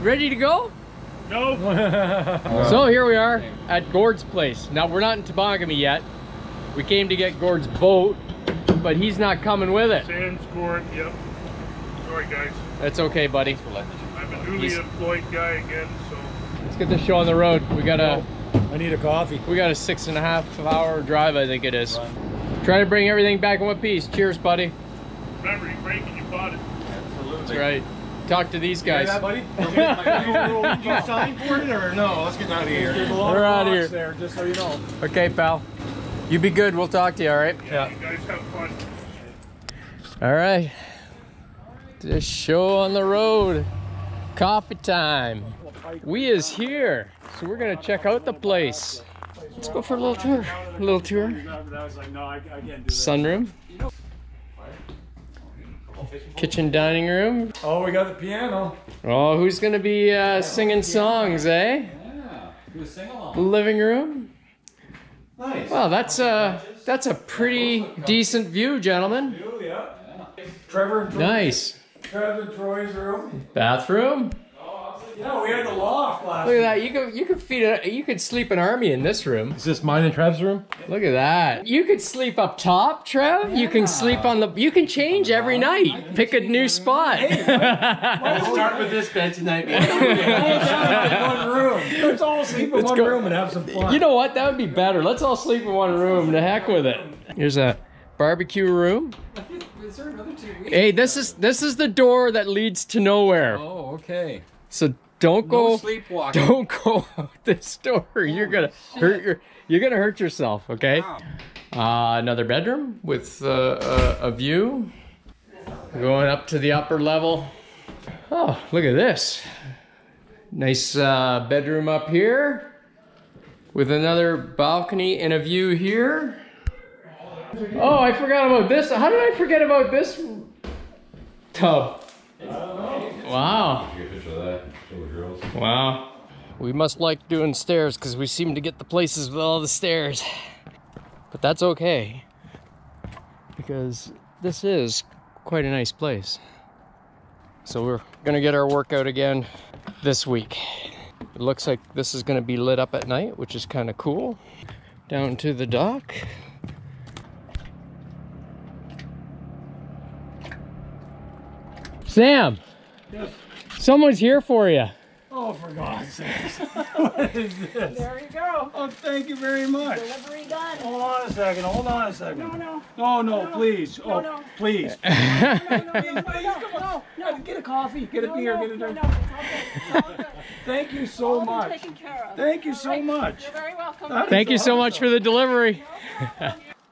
ready to go? No. So here we are at Gord's place. Now we're not in Temagami yet. We came to get Gord's boat, but he's not coming with it. Sam's Gord, yep. Sorry guys. That's okay, buddy. I'm a newly employed guy again, so. Let's get this show on the road. We got a... I need a coffee. We got a 6.5 hour drive, I think it is. Try to bring everything back in one piece. Cheers, buddy. Remember, you break it, you bought it. Absolutely. That's right. Talk to these guys. You hear that, buddy? Did you sign for it or no? Let's get out of here. There's a lot We're of out of rocks here. there, just so you know. Okay, pal. You be good. We'll talk to you, all right? Yeah. You guys have fun. All right. This show on the road. Coffee time. We is here. So we're going to check out the place. Let's go for a little tour. A little tour. Sunroom. Kitchen dining room. Oh, we got the piano. Oh, who's gonna be singing songs, eh? Yeah. Do a sing-along. Living room. Nice. Well, that's a pretty decent view, gentlemen. Yeah. Trevor and Troy. Nice. Trevor and Troy's room. Bathroom. Yeah, we had the loft last Look at that. You could sleep an army in this room. Is this mine and Trev's room? Look at that. You could sleep up top, Trev. Yeah. You can sleep on the. You can change every night. Pick a new spot. Let's start with this bed tonight. One room. Let's all sleep in one room and have some fun. You know what? That would be better. Let's all sleep in one room. To heck with it. Here's a barbecue room. Is there another TV? Hey, this is the door that leads to nowhere. Oh, okay. So don't go. No sleepwalking. Don't go out this door. You're gonna hurt yourself. Okay. Wow. Another bedroom with a view. Going up to the upper level. Oh, look at this. Nice bedroom up here with another balcony and a view here. Oh, I forgot about this. How did I forget about this tub? Wow. Wow. We must like doing stairs because we seem to get the places with all the stairs. But that's okay. Because this is quite a nice place. So we're gonna get our workout again this week. It looks like this is gonna be lit up at night, which is kind of cool. Down to the dock. Sam! Yes. Someone's here for you. Oh, for God's sake. What is this? There you go. Oh, thank you very much. Delivery done. Hold on a second. Hold on a second. No. Oh, no, please. No, Oh, no. please. No. Get a coffee. Get a beer. Get a drink. No, it's all good. It's all good. Thank you so All been much. taken care of. Thank you All so right. much. You're very welcome. Thank you so much for the delivery.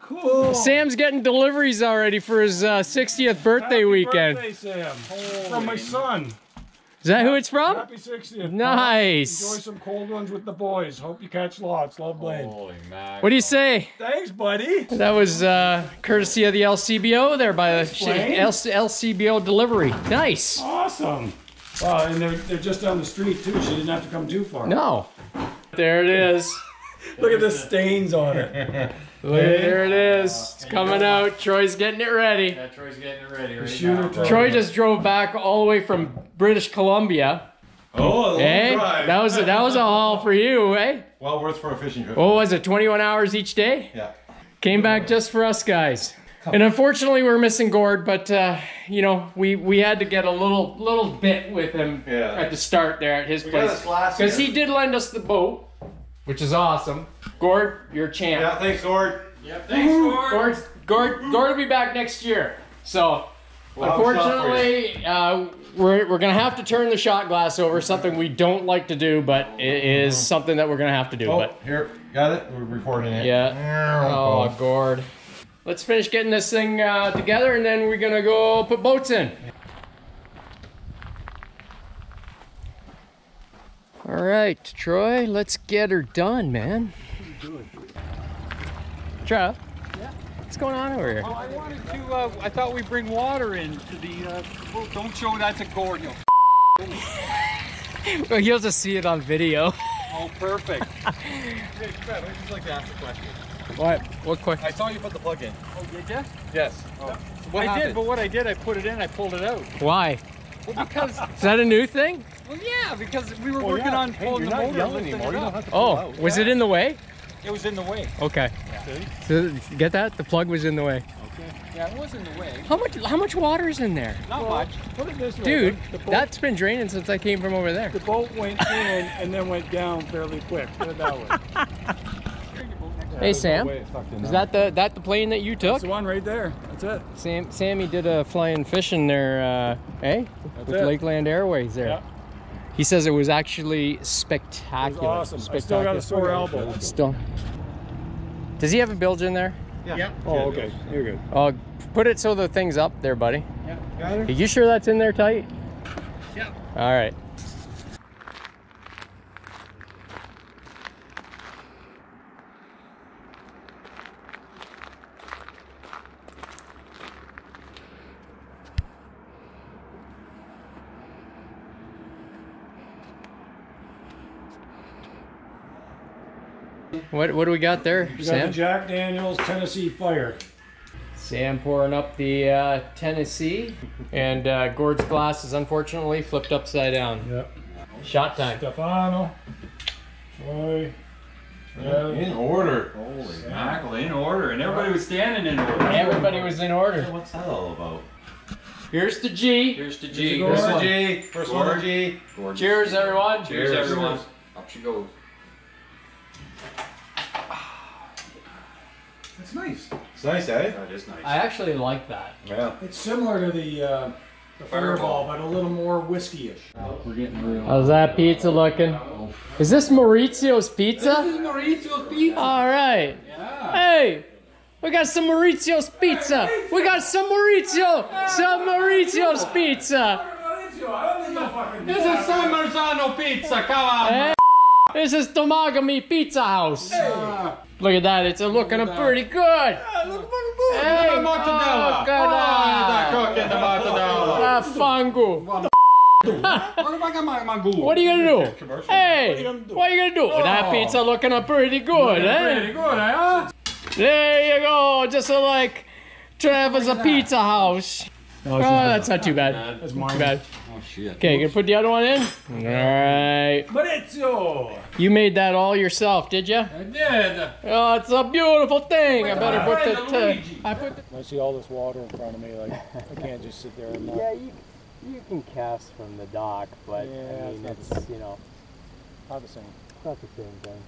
Cool. Sam's getting deliveries already for his 60th birthday Happy weekend. Birthday, Sam. From my son. Is that who it's from? Happy 60th. Nice. Enjoy some cold ones with the boys. Hope you catch lots. Love, Blaine. Holy mackerel. What do you say? Thanks, buddy. That was courtesy of the LCBO there by the Blaine. LCBO delivery. Nice. Awesome. Wow, and they're just down the street too. She didn't have to come too far. No. There it is. Look at the stains on it. There it is. It's coming out. Troy's getting it ready. Yeah, Troy's getting it ready right Shooter now. Troy. Troy just drove back all the way from British Columbia. Oh, a long drive. That was a haul for you, eh? Well worth for a fishing trip. What was it, 21 hours each day? Yeah. Came back just for us guys. And unfortunately we're missing Gord, but you know, we had to get a little bit with him at the start there at his place. Because he did lend us the boat, which is awesome. Gord, you're a champ. Yeah, thanks, Gord. Yep, thanks, Gord. Gord will be back next year. So, unfortunately, we're gonna have to turn the shot glass over. Something we don't like to do, but it is something that we're gonna have to do. Oh, but here, got it. We're recording it. yeah. Oh, Gord. Let's finish getting this thing together, and then we're gonna go put boats in. All right, Troy, let's get her done, man. What are you doing? Trev? Yeah? What's going on over here? Oh, I wanted to, I thought we'd bring water into the, well, don't show that to Gord, you know. Well, he'll just see it on video. Oh, perfect. Hey, Fred, I'd just like to ask a question. What? What question? I saw you put the plug in. Oh, did you? Yes. Oh. What I happened? did, but what I did, I put it in, I pulled it out. Why? Well, because Is that a new thing? Well, yeah, because we were working on pulling the motor and lifting it up. Oh, was it in the way? It was in the way. Okay. So, get that? The plug was in the way. Yeah, it was in the way. How much water is in there? Not much. Put it this way, Dude, the boat, that's been draining since I came from over there. the boat went in and then went down fairly quick. Put it that way. Hey Sam, is that the plane that you took? That's the one right there. That's it. Sammy did a flying fishing there, with it. Lakeland Airways there. Yeah. He says it was actually It spectacular. was awesome. I still got a sore elbow. Still. Does he have a bilge in there? Yeah. Oh, okay. You're good. Oh, put it so the thing's up there, buddy. Yeah. Got Are you sure that's in there tight? Yeah. All right. What do we got there, We got Sam? the Jack Daniels Tennessee Fire. Sam pouring up the Tennessee, and Gord's glass is unfortunately flipped upside down. Yep. Shot time. Stefano. Troy. In order. Holy mackerel, in order, and everybody was standing in order. Everybody was in order. What's that all about? Here's the G. Here's the G. Here's the G. First one, G. Cheers, everyone. Cheers, everyone. Up she goes. That's nice. It's nice, eh? That is nice. I actually like that. Yeah. It's similar to the Fireball, but a little more whiskey-ish. We're getting real. How's that pizza looking? Is this Maurizio's pizza? This is Maurizio's pizza. All right. Yeah. Hey, we got some Maurizio's pizza. We got some Maurizio's pizza. This is San Marzano pizza. Come on. Hey, this is Temagami Pizza House. Look at that. It's looking pretty good. Hey, The mortadella. look at that. Cooking the mortadella. Fangu. What What are you gonna do? Hey, what are you gonna do? That pizza looking pretty good, Pretty eh? good, eh? There you go, just like Trevor's a pizza house. Oh, that's not too bad. That's Too mine. bad. Oh shit. Okay, you gonna put the other one in? All right. Maurizio! You made that all yourself, did you? I did. Oh, it's a beautiful thing. I better put friend the. Luigi. I put. I see all this water in front of me, like, I can't just sit there and Yeah, you can cast from the dock, but Yeah, I mean, it's it's not the same. not the same thing.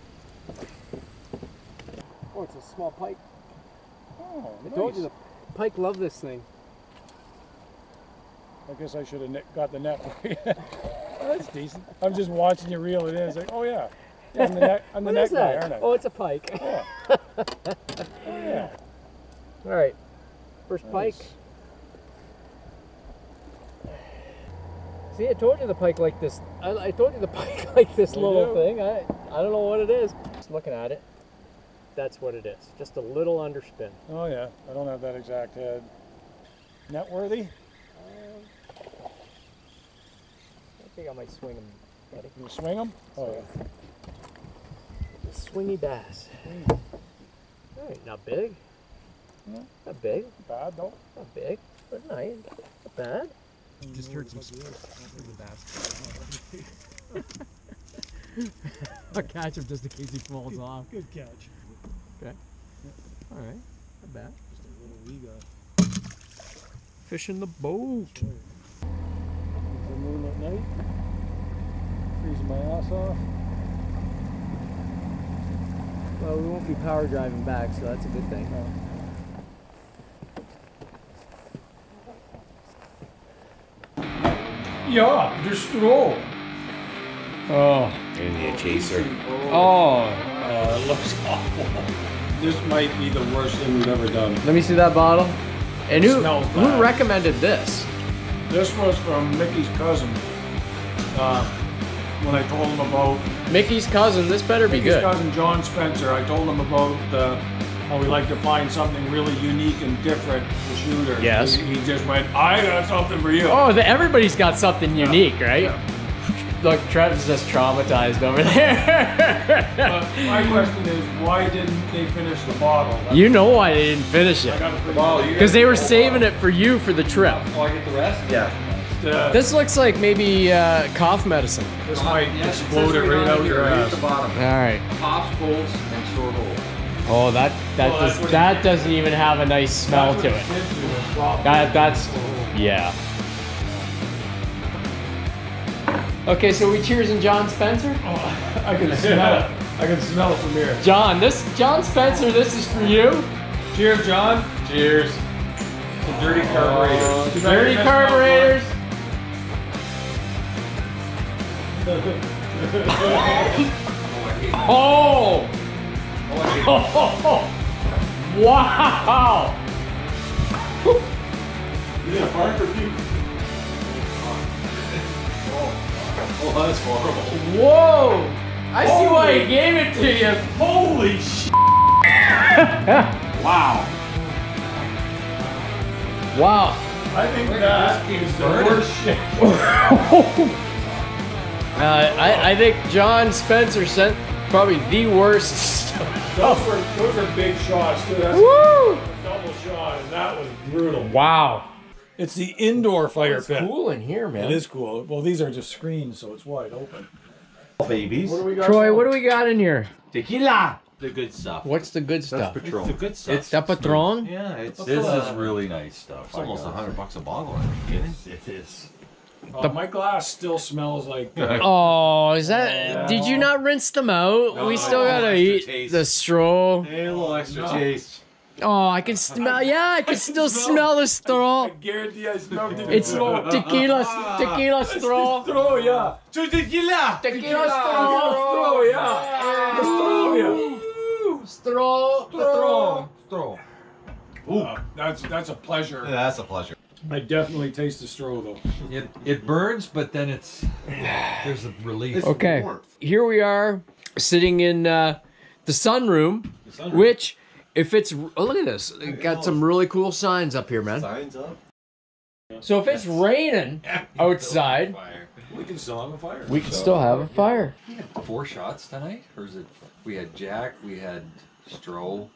Oh, it's a small pike. Oh, I told you the pike love this thing. I guess I should have got the net. That's decent. I'm just watching you reel it in. It's like, oh yeah. I'm the net guy, aren't I? Oh, it's a pike. Yeah. Yeah. All right, first pike. See, I told you the pike like this. I told you the pike like this You little do. thing. I don't know what it is. Just looking at it, that's what it is. Just a little underspin. Oh yeah. I don't have that exact head. Net worthy? I think I might swing him, buddy. Can you swing them? Oh yeah. Swingy bass. All right, not big. No. Not big. Bad though. Not big. But nice. Not bad. Just heard some I'll catch him just in case he falls off. Good catch. All right. Not bad. Just a little wee guy. Fish in the boat. The moon at night. Freezing my ass off. Well, we won't be power driving back, so that's a good thing. Yeah, just roll. Oh. Maybe a chaser. Oh. It looks awful. This might be the worst thing we've ever done. Let me see that bottle. And who Smells bad. who recommended this? This was from Mickey's cousin. When I told him about Mickey's cousin. This better be Mickey's good. cousin John Spencer, I told him about how we like to find something really unique and different for shooters. Yes. He just went, I got something for you. Oh, everybody's got something unique, right? Yeah. Look, Trev's just traumatized over there. My question is, why didn't they finish the bottle? That's- You know why they didn't finish I it. gotta finish Well, it. you Because they were saving it for you for the trip. Oh, I get the rest? Yeah. This looks like maybe cough medicine. This might explode it right out your ass. the bottom. All right. Pops, holes, and short holes. Oh, that doesn't even have a nice smell to it. That's yeah. Okay, so we cheersing John Spencer. I can smell it. I can smell it from here. John Spencer, this is for you. Cheers, John. Cheers. The dirty carburetors. Dirty carburetors. Oh! Wow! You did a fart for you? Oh, that's horrible. Whoa! I see why he gave it to you. Holy shit! Wow. Wow. I think that is the worst shit. I think John Spencer sent probably the worst stuff. Those were big shots too. That's Woo! a double shot, and that was brutal. Wow. It's the indoor fire pit. Cool in here, man. It is cool. Well, these are just screens, so it's wide open. Babies. What do we got? Troy, what do we got in here? Tequila. The good stuff. What's the good stuff? It's the good stuff. It's The Patron? yeah, it's This is really nice stuff. It's almost $100 a bottle. Are you kidding? It is. My glass still smells like. Oh, is that? Did you not rinse them out? No, we still no, gotta extra eat taste. the straw. Hey, a little extra taste. Oh, I can smell. Yeah, I can still smell the straw. guarantee I smelled it. It's tequila straw. Straw, yeah. Tequila. Tequila Straw, yeah. Straw, yeah. Straw. That's a pleasure. Yeah, that's a pleasure. I definitely taste the straw though. It burns, but then there's a relief. Okay, Warmth. here we are sitting in the sunroom, which, if it's, oh, look at this, it got some really cool signs up here, man. Signs up. So if it's raining outside, We can still have a fire. we can still have a fire. We had 4 shots tonight, or is it? We had Jack, we had Stroh.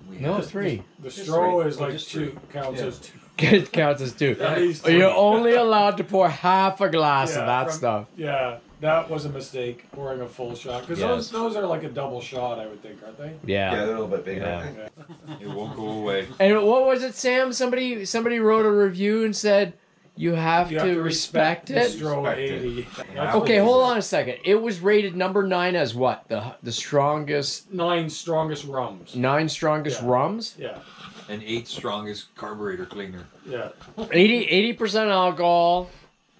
No, 3. The straw is like Just 2, counts as 2. It counts as 2. At least You're only allowed to pour half a glass of that from- stuff. Yeah, that was a mistake, pouring a full shot. Because Yes. those are like a double shot, I would think, aren't they? Yeah, Yeah. they're a little bit bigger. Yeah. It won't go away. And what was it, Sam? Somebody wrote a review and said you have to respect the it. straw Respect it. 80. Okay, hold on a second. It was rated number 9 as what? The strongest, 9 strongest rums. 9 strongest Yeah. rums? Yeah, And 8 strongest carburetor cleaner. yeah. 80% alcohol,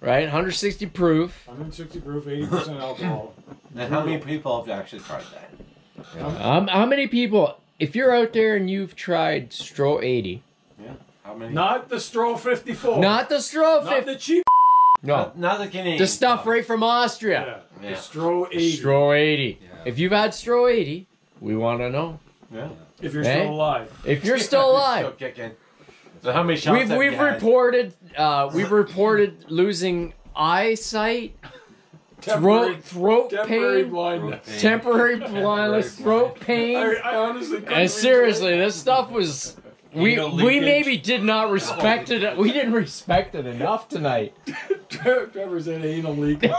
right? 160 proof. 160 proof, 80% alcohol. And how many people have actually tried that? How many people, if you're out there and you've tried Stro 80, Yeah. How many? Not the straw 54. not the Stro Not 50, the cheap. no, Not the Canadian. the stuff right from Austria. Yeah. Yeah. The straw 80. Stro 80. Yeah. If you've had Stro 80, we want to know. Yeah. If you're Hey? still alive. If you're still alive. Still kicking. So how many shots have We've you had? reported losing eyesight, throat Temporary pain, blindness. temporary blindness, throat pain, I honestly couldn't and read seriously, this stuff was. We Anal we leakage. maybe did not respect it. We didn't respect it enough tonight. Trevor said anal leakage.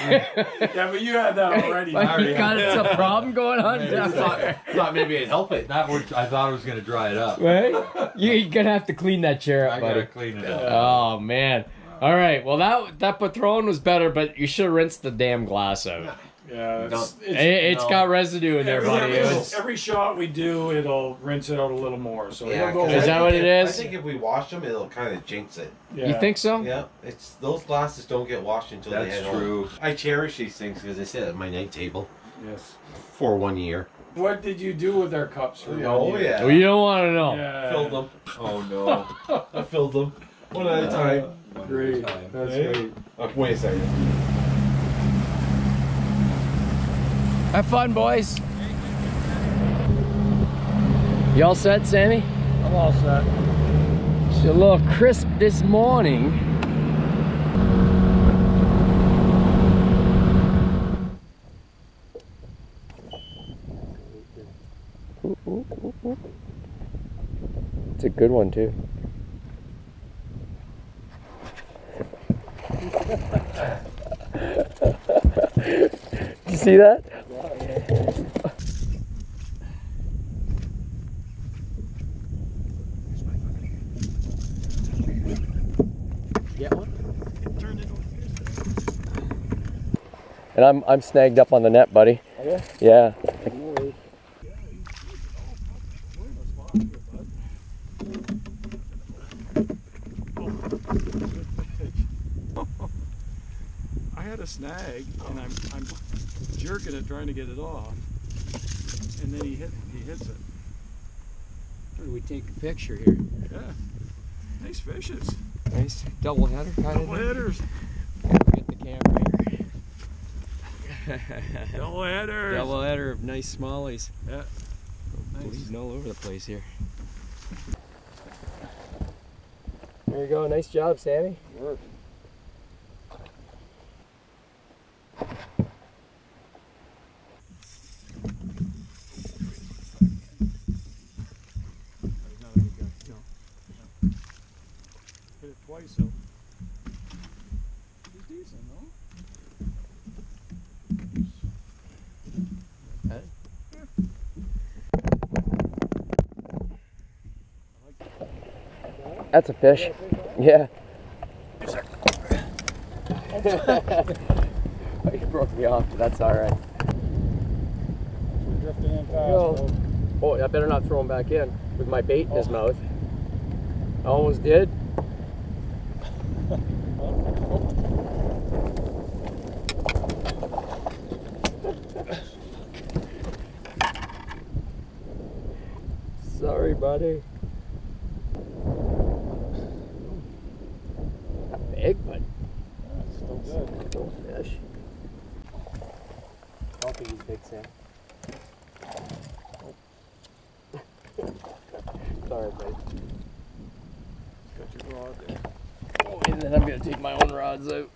Yeah, but you had that already. Like, you got a problem going on down thought, there. thought maybe it'd help it. I thought it was going to dry it up. Right? You're gonna have to clean that chair I up, got to buddy. clean it up. Oh man. All right. Well, that Patron was better, but you should have rinsed the damn glass out. Yeah, It's no. got residue in there, buddy. Every shot we do, it'll rinse it out a little more. So Yeah, it'll go. Is that what it I is? think if we wash them, it'll kind of jinx it. Yeah. You think so? Yeah, it's those glasses don't get washed until they That's head home. true. I cherish these things because they sit at my night table Yes. for 1 year. What did you do with their cups? For Oh 1 year? yeah, Well, you don't want to know. Yeah. filled them. Oh, no. I filled them one at a time. One Great. at a time. That's Hey? great. Oh, wait a second. Have fun, boys. You all set, Sammy? I'm all set. It's a little crisp this morning. It's a good one too. Did you see that? Get one? And I'm snagged up on the net, buddy. Are you? Yeah. I had a snag, and I'm jerking it, trying to get it off, and then he hits it. Where do we take a picture here? Yeah, nice fishes. Nice double header kind Double of thing. headers. Get the camera here. Double headers. Double header of nice smallies. Yeah. Nice. Bleeding all over the place here. There you go. Nice job, Sammy. Work. Hit it twice, so he's decent, no? That's a fish. Yeah. You broke me off, but that's alright. We're drifting in fast, Well, folks. oh, I better not throw him back in with my bait in his mouth. I almost did. Sorry, buddy. Not big, but That's still good. still a fish. I'll think he's big, Sam. Sorry, buddy. Got your rod there. Oh, and then I'm gonna take my own rods out.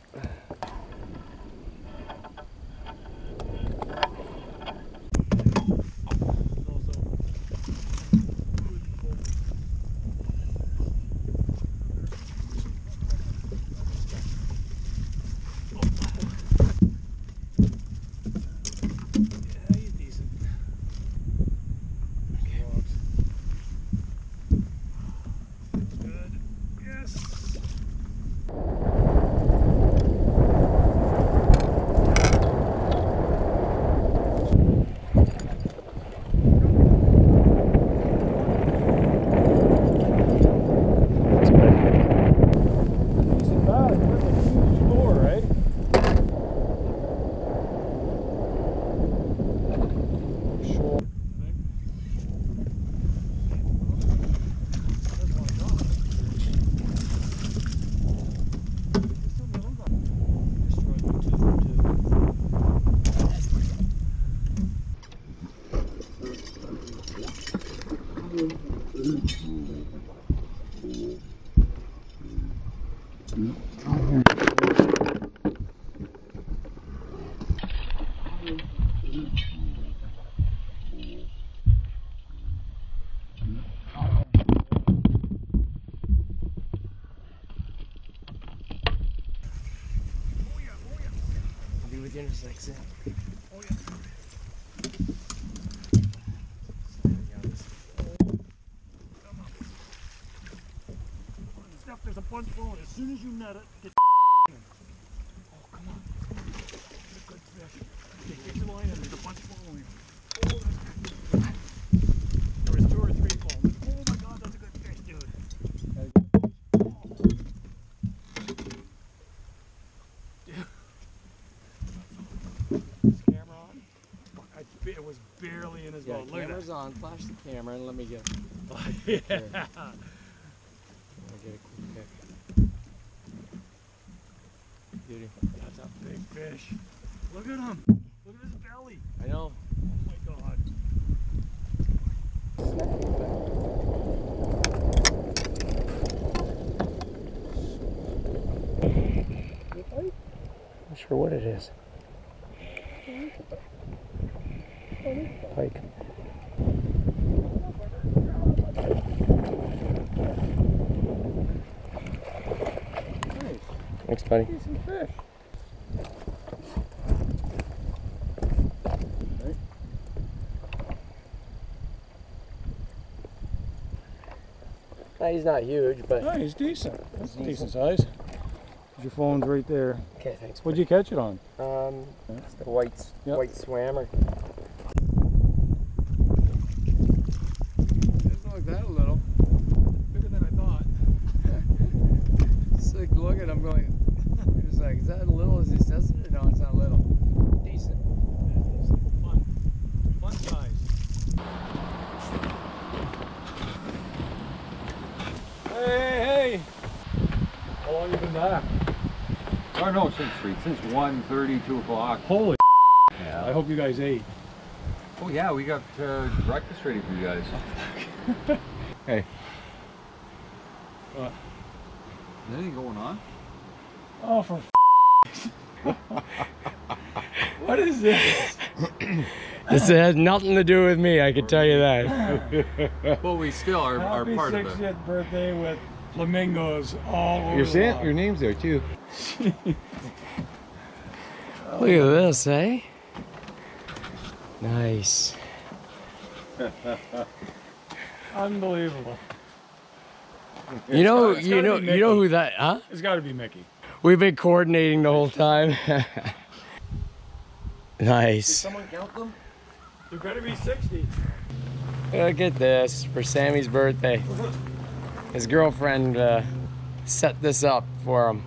Do with the intersects. Oh yeah. Stuff, there's a bunch flowing. As soon as you net it, get in. Oh, come on. That's a good fish. Okay, get your line in. There's a bunch flowing. Oh, that's good. There was 2 or 3 flowing. Oh my God, that's a good fish, dude. Is the camera on? It was barely in his Yeah, boat. Look at camera's that. on. Flash the camera and let me get. Yeah. Let me get a quick pic. Beauty. That's a big fish. Look at him. Look at his belly. I know. Oh my God. Not sure what it is. Pike. Thanks, buddy. Decent fish. He's not huge, but No, he's decent. That's decent size. Your phone's right there. okay, thanks. What'd you catch it on? It's the white swammer. Doesn't look that little. Bigger than I thought. It's like, look at him going. It's like, is that little as he says it? No, it's not little. Decent. Fun. Fun size. Hey! How long you been back? Oh no, since 1:30, 2 o'clock. Holy I hope you guys ate. Oh yeah, we got breakfast ready for you guys. Hey. What? Is anything going on? Oh, for what is this? This has nothing to do with me, I can tell you that. Well, we still are Happy part of it. 60th birthday with flamingos all over You're the saying lot. your name's there too. Look at this, eh? Nice. Unbelievable. You know It's gotta be who that, huh? It's got to be Mickey. We've been coordinating the whole time. Nice. Someone count them? There got to be 60. Look at this for Sammy's birthday. His girlfriend set this up for him.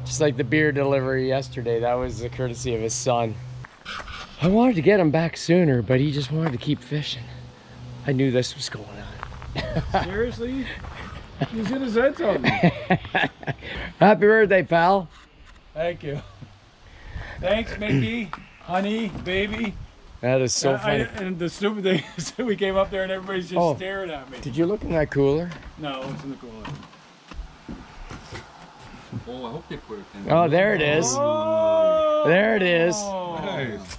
Just like the beer delivery yesterday, that was the courtesy of his son. I wanted to get him back sooner, but he just wanted to keep fishing. I knew this was going on. Seriously? You should have said something. Happy birthday, pal. Thank you. Thanks, Mickey, honey, baby. That is so funny. And the stupid thing is that we came up there and everybody's just staring at me. Did you look in that cooler? No, it's in the cooler. Oh, I hope they put it in. Oh, there it is. Oh! There it is. Nice.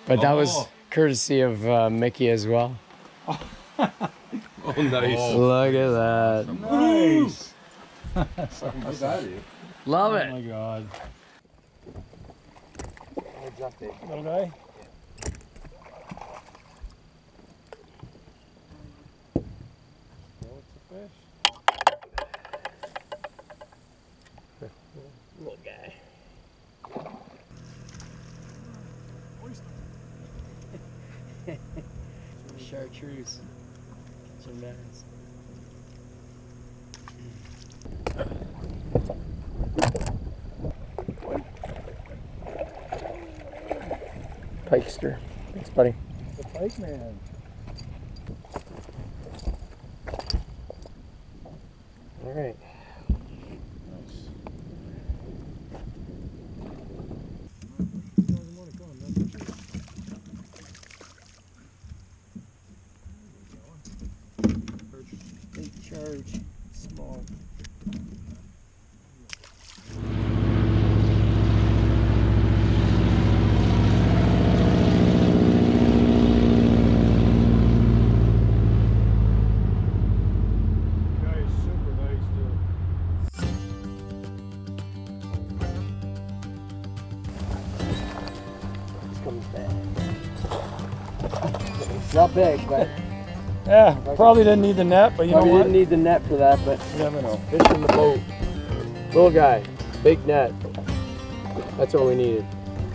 But that was courtesy of Mickey as well. Oh, nice. Look at that. Nice. How's that? Love Oh it. my God. Little guy? Little guy. Chartreuse. Some nice. Pikester. Thanks, buddy. The pike man. All right. Big charge, small. Guy is super nice too. This comes back. It's not big, but Yeah, probably didn't need the net, but you know probably what? didn't need the net for that, but You never know. fish in the boat. Little guy, big net. That's all we needed.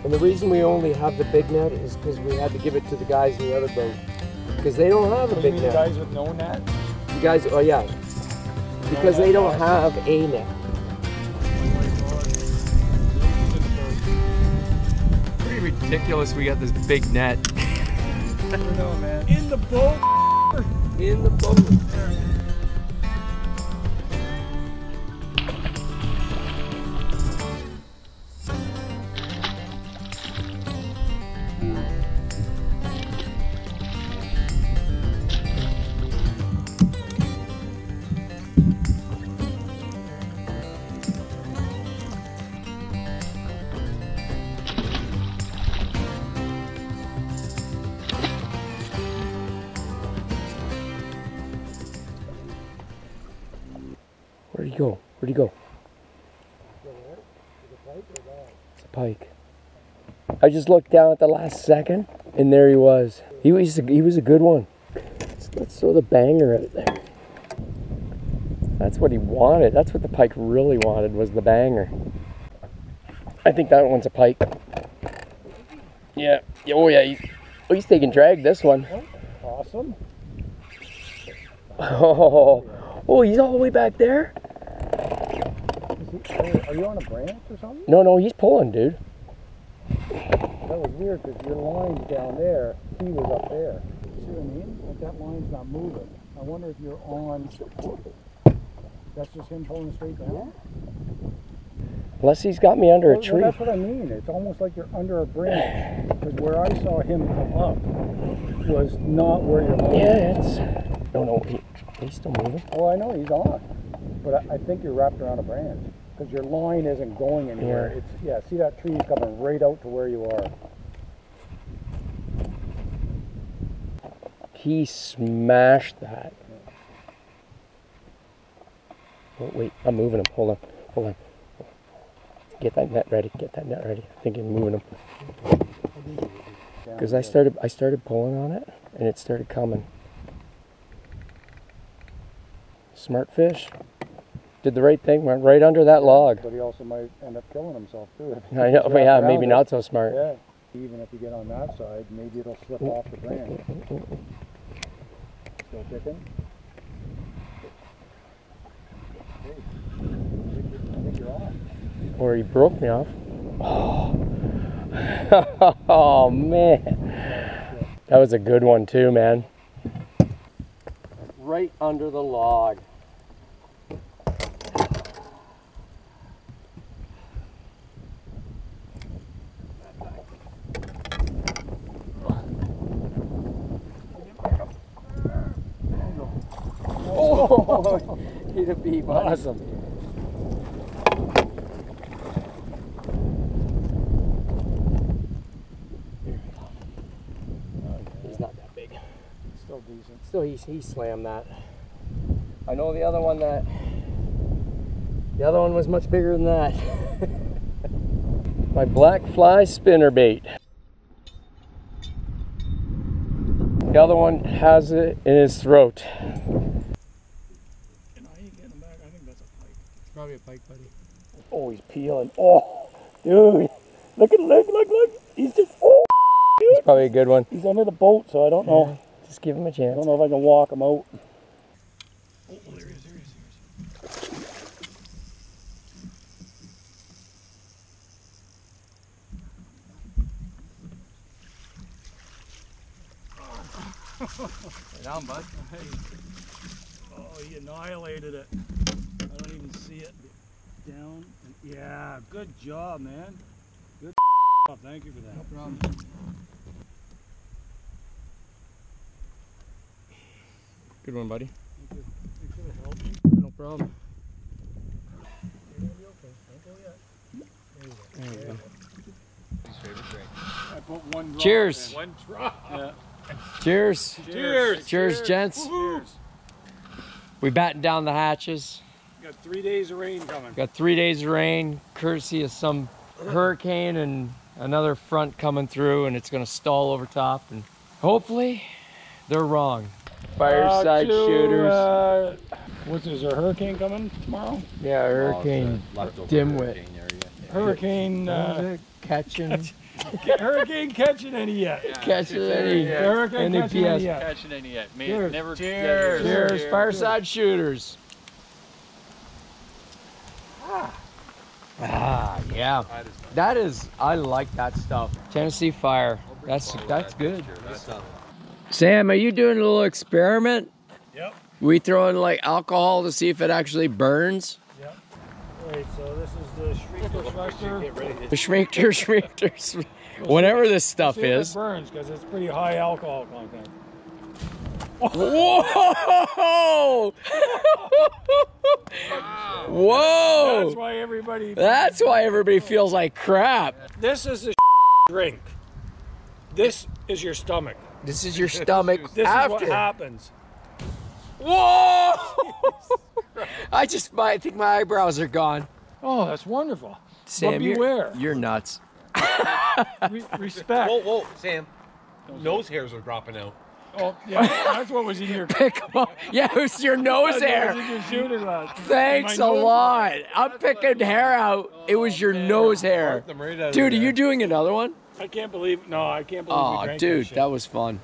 And the reason we only have the big net is because we had to give it to the guys in the other boat. Because they don't have a You big mean the net. guys with no net? You guys, oh yeah. Because they don't have a net. Pretty ridiculous we got this big net. I don't know, man. In the boat. In the boat. Where'd he go? Where'd he go? It's a pike. I just looked down at the last second, and there he was. He was a good one. Let's throw the banger out there. That's what he wanted. That's what the pike really wanted, was the banger. I think that one's a pike. Yeah. Oh yeah. He's taking drag, this one. Awesome. Oh, he's all the way back there? Are you on a branch or something? No, he's pulling, dude. That was weird because your line's down there, he was up there. See what I mean? Like that line's not moving. I wonder if you're on. That's just him pulling straight down? Unless he's got me under a tree. Well, that's what I mean. It's almost like you're under a branch. Because where I saw him come up was not where your line was. Yeah, it's... No, he's still moving. Oh, I know, he's on. But I think you're wrapped around a branch. Because your line isn't going anywhere. Yeah. See that tree coming right out to where you are. He smashed that. Oh, wait, I'm moving him. Hold on. Get that net ready. I think I'm moving him. Because I started pulling on it, and it started coming. Smart fish. Did the right thing. Went right under that log. But he also might end up killing himself too. I know. Yeah, maybe not so smart. Yeah. Even if you get on that side, maybe it'll slip off the branch. Still kicking? I think you're on. Or he broke me off. Oh man. That was a good one too, man. Right under the log. Oh, he'd a bee, buddy. Awesome. He's not that big. Still decent. Still, he slammed that. I know the other one was much bigger than that. My black fly spinner bait. The other one has it in his throat. And I ain't getting him back. I think that's a pike. It's probably a pike, buddy. Oh, he's peeling. Oh, dude. Look. He's just, oh, dude. He's probably a good one. He's under the boat, so I don't know. Just give him a I chance. don't know if I can walk him out. Oh, there he is. Lay down, bud. Oh, he annihilated it. I don't even see it. Down. And, yeah, good job, man. Good job. Thank you for that. No problem. Good one, buddy. Thank you. Thanks for the help. No problem. You're gonna be okay. Don't go yet. There you go. His favorite drink. I put one drop Cheers. in. One drop. Yeah. Cheers. Cheers. Gents. Cheers. We battened down the hatches. Got 3 days of rain coming. Got 3 days of rain, courtesy of some hurricane and another front coming through, and it's going to stall over top. And hopefully, they're wrong. Fireside shooters. What's this, a hurricane coming tomorrow? Yeah, hurricane dimwit. Hurricane, Catching. hurricane catching any yet? Catching any. Hurricane Any catching any PS. yet? Catching any yet? May Cheers. never. Cheers. Cheers. Fireside shooters. Yeah. That is, I like that stuff. Tennessee Fire. That's good. Sam, are you doing a little experiment? Yep. We throwing like alcohol to see if it actually burns? Yep. Alright, so this is the Shrieker. The shrinkers. Whatever this stuff See if is. it burns, because it's pretty high alcohol content. Whoa! Whoa! That's why everybody feels like crap. This is a drink. This is your stomach. This is your stomach This after. is what happens. Whoa! I think my eyebrows are gone. Oh, that's wonderful. Sam, beware. you're nuts. Respect. Whoa, Sam. Nose hairs are dropping out. Oh, yeah, that's what was in your. Pick 'em up. Yeah, it was your nose hair. Thanks a lot. I'm picking hair out. It was your nose hair. Dude, are you doing another one? I can't believe. No, I can't believe. we Oh, drank dude, that shit. that was fun.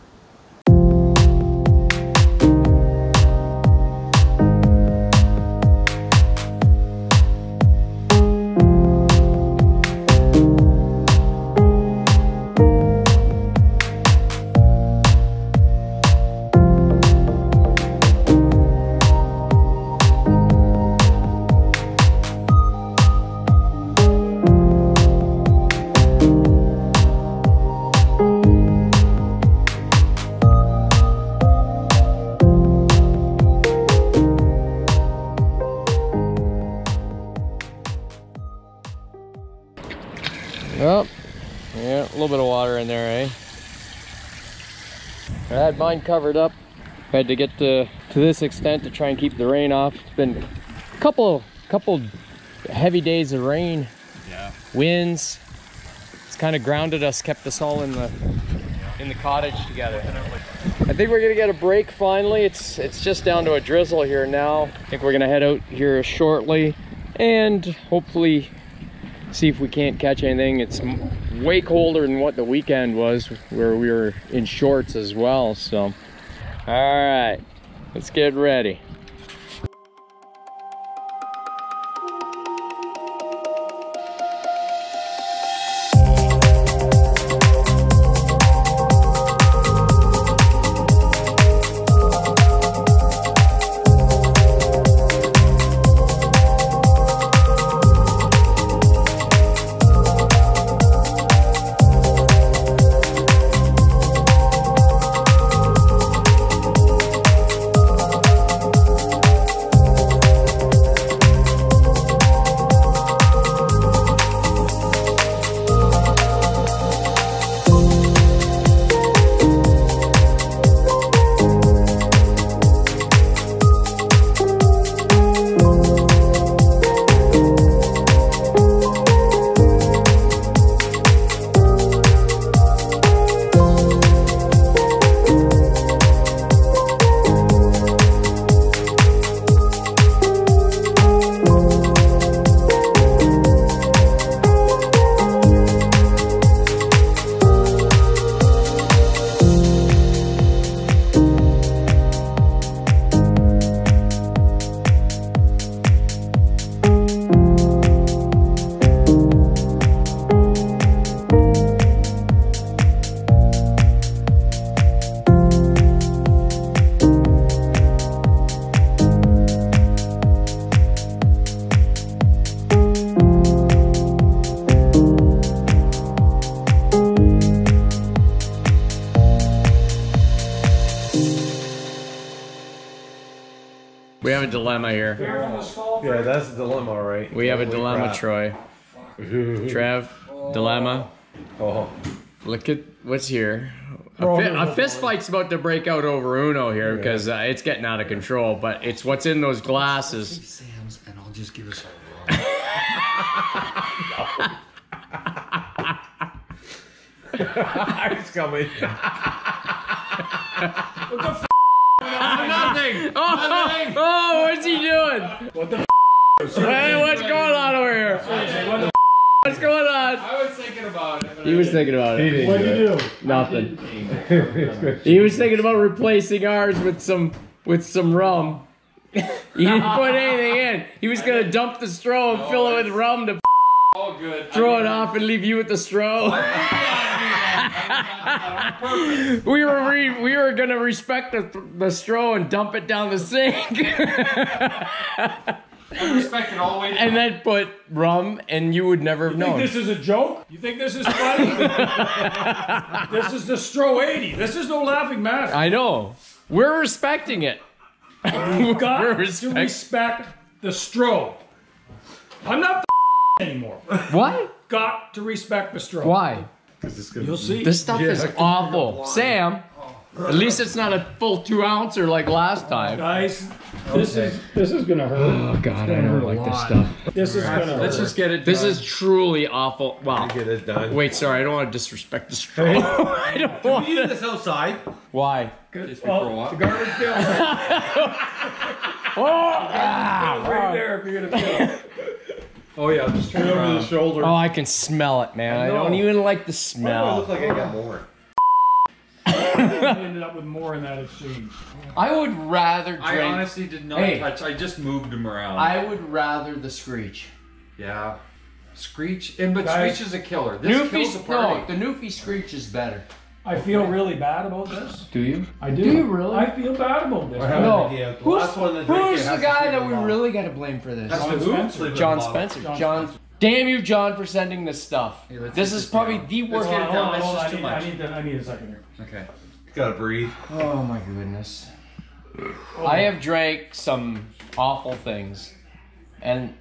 Well, yeah, a little bit of water in there, eh? I had mine covered up. Had to get to this extent to try and keep the rain off. It's been a couple heavy days of rain. Yeah. Winds. It's kind of grounded us, kept us all in the cottage together. I think we're gonna get a break finally. It's just down to a drizzle here now. I think we're gonna head out here shortly and hopefully see if we can't catch anything. It's way colder than what the weekend was, where we were in shorts as well. So, all right, let's get ready. We have a dilemma here. Yeah, that's the dilemma, all right. We have a dilemma, Troy. Trev, dilemma. Oh. Look at what's here. A fist fight's about to break out over Uno here because it's getting out of control. But it's what's in those glasses. Sam's, and I'll just give us a It's coming. Nothing. Oh, what's he doing? What the? Hey, what's going on over here? What's going on? I was thinking about it. He was thinking about it. What did you do? Nothing. He was thinking about replacing ours with some rum. He didn't put anything in. He was gonna dump the straw and fill it with rum to All good. throw it off and leave you with the straw. We were gonna respect the straw and dump it down the sink. I respect it all the way down. And then put rum, and you would never have You think known. this is a joke? You think this is funny? This is the Stro 80. This is no laughing matter. I know. We're respecting it. You've got We're to respect- respect the Stro. I'm not anymore. What? Got to respect the Stro. Why? You'll see. This stuff is awful. Sam, At least it's not a full 2 ouncer like last time. Guys, this is gonna hurt. Oh God, I don't like this stuff. This is gonna hurt. Let's just get it done. This is truly awful. Wow. Get it done. Wait, sorry, I don't want to disrespect the straw. I don't Can want we use to. this outside? Why? Just before what? The garbage bill. Right there if you're gonna pee. Oh yeah, just turn Over around. the shoulder. Oh, I can smell it, man. I don't even like the Why do I smell. look like I got more? I ended up with more in that exchange. I would rather drink. I honestly did not Hey. touch. I just moved them around. I would rather the Screech. Yeah. Screech, but Guys, Screech is a killer. This kills the Newfie, party. no, the Newfie Screech is better. I feel really bad about this. Do you? I do. Do you really? I feel bad about this. I have No. an idea. The last one that drank it Who's has the to guy sleep that in we the really got to blame for this? That's John the Spencer. sleep in John the bottle. Spencer. John John. Spencer. Damn you, John, for sending this stuff. Hey, let's This get is this probably down. the Let's worst. get it down. That's Hold on, just too much. I need a second here. Okay. Gotta breathe. Oh my goodness. I have drank some awful things, and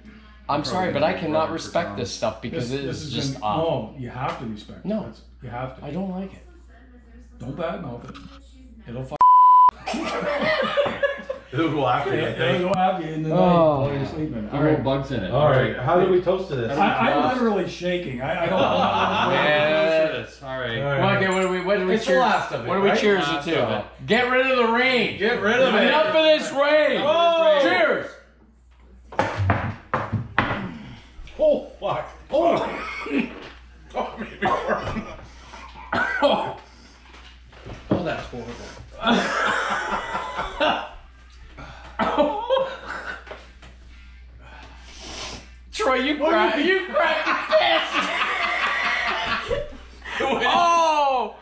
I'm sorry, but I cannot respect this stuff because it is just awful. No, you have to respect it. No. That's- you have to. I don't like it. Don't badmouth it. It'll It'll go after you. I It'll think. go after you in the night Oh. while you're sleeping. All right, bugs in it. All right. How do we toast to this? I'm literally shaking. I don't. All right. Well, okay, what do we It's the cheers? last of it, What do we right? cheers Last it of to? it. Get rid of the rain. Get rid of it. Enough of this rain. Oh. Cheers. Oh, fuck. Oh. Oh, maybe. Oh. Oh, that's horrible. Troy, you cracked your pants. Oh,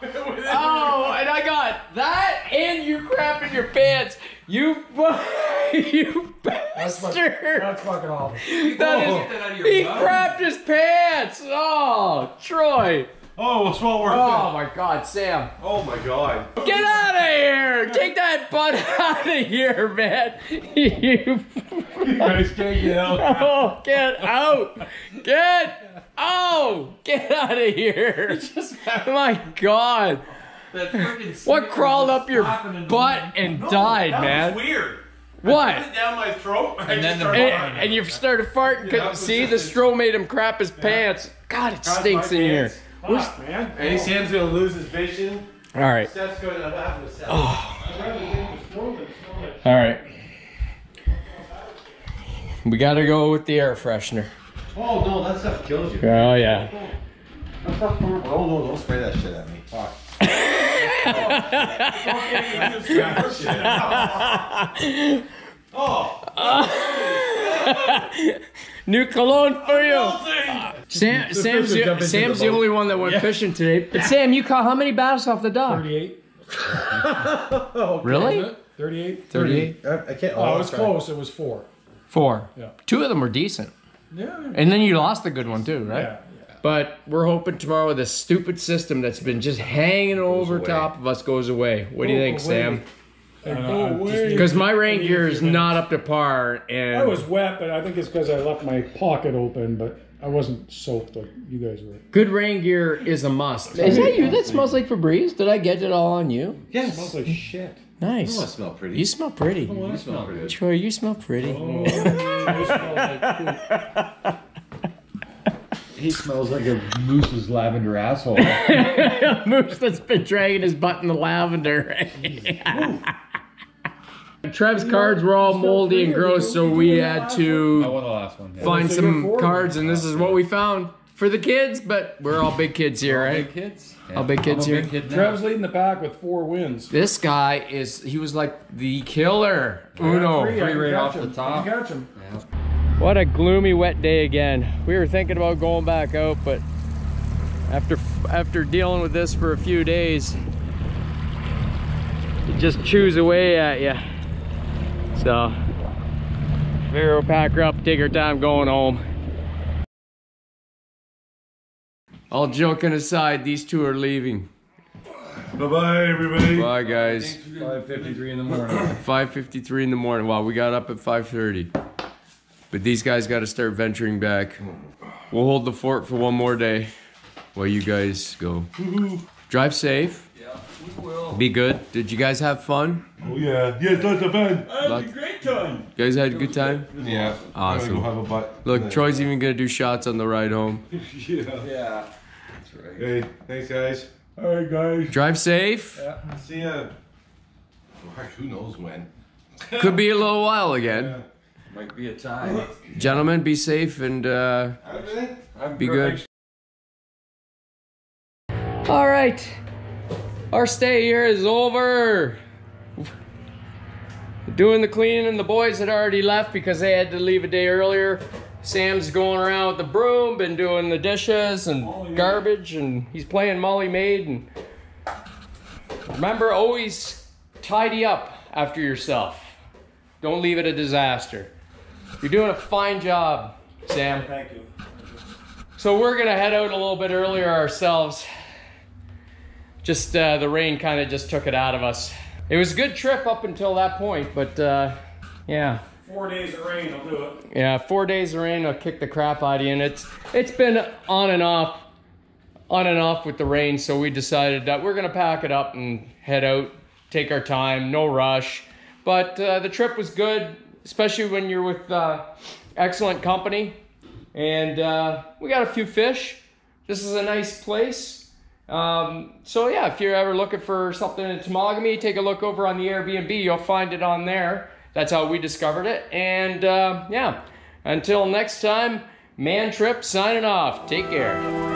and I got that, and you crapping your pants. You bastard. That's fucking awful. That is, Get that out of your he mouth. crapped his pants. Oh, Troy. Oh, it's well worth Oh my God, Sam. it. Oh my god. Get out of here! Take that butt out of here, man! You guys can't get out. Oh, get out! Get out! Get out of here! My God! That freaking What snake crawled was up your flapping in the butt wind. and died, That man? was weird. What? I put it down my throat. And then the And you started farting. Yeah, See, the straw made him crap his pants. God, it stinks in here. Fuck, man. Hey, Sam's gonna lose his vision. All right. Seth's going to have to sell. All right. We gotta go with the air freshener. Oh no, that stuff kills you. Oh yeah. Oh no, don't spray that shit at me. Fuck. New cologne for you. Sam's the only one that went fishing today. But Sam, you caught how many bass off the dock? 38. Really? 38. 38. I can't. Oh, it was close. It was 4. 4. Yeah. 2 of them were decent. Yeah. And then you lost the good one too, right? Yeah. But we're hoping tomorrow this stupid system that's been just hanging over top of us goes away. What do you think, Sam? Because my rain gear is not up to par, and I was wet, but I think it's because I left my pocket open, but I wasn't soaked like you guys were. good rain gear is a must. Is that you? That smells like Febreze. Did I get it all on you? It smells like shit. Nice. Oh, I smell pretty. You smell pretty. You smell pretty. Troy, you smell pretty. He smells like a moose's lavender asshole. A moose that's been dragging his butt in the lavender. Trev's cards were all moldy and gross, so we had I to won the last one. Yeah. find So you're some forward. cards, and this is what we found for the kids, but we're all big kids here, right? Big kids. All big kids I'm a here. big kid now. Trev's leading the pack with 4 wins. This guy he was like the killer. Uno. Three right catch off the him. top. You can catch him. What a gloomy wet day again. We were thinking about going back out, but after dealing with this for a few days, it just chews away at you. So, figure we'll pack her up, take our time going home. All joking aside, these two are leaving. Bye-bye, everybody. Bye, guys. 5:53 in the morning. 5:53 in the morning. Wow, we got up at 5:30. But these guys got to start venturing back. We'll hold the fort for one more day while you guys go. Drive safe. Yeah. Be good. Did you guys have fun? Oh yeah. Yes, lots of fun. I had a great time. You guys had a good time? Yeah. Awesome. I'm gonna go have a butt. Look, Troy's even gonna do shots on the ride home. Yeah. That's right. Hey, thanks guys. All right, guys. Drive safe. See ya. Who knows when? Could be a little while again. Might be a time. Gentlemen, be safe and be good. All right, our stay here is over. Doing the cleaning, and the boys had already left because they had to leave a day earlier. Sam's going around with the broom, been doing the dishes and garbage, and he's playing Molly Maid. And remember, always tidy up after yourself. Don't leave it a disaster. You're doing a fine job, Sam. Thank you. So we're gonna head out a little bit earlier ourselves. Just the rain kind of just took it out of us. It was a good trip up until that point, but yeah. 4 days of rain will do it. Yeah, 4 days of rain will kick the crap out of you, and it's been on and off with the rain. So we decided that we're gonna pack it up and head out, take our time, no rush. But the trip was good, especially when you're with excellent company. And we got a few fish. This is a nice place. So yeah, if you're ever looking for something in Temagami, take a look over on the Airbnb. You'll find it on there. That's how we discovered it. And yeah, until next time, Man Trip signing off. Take care.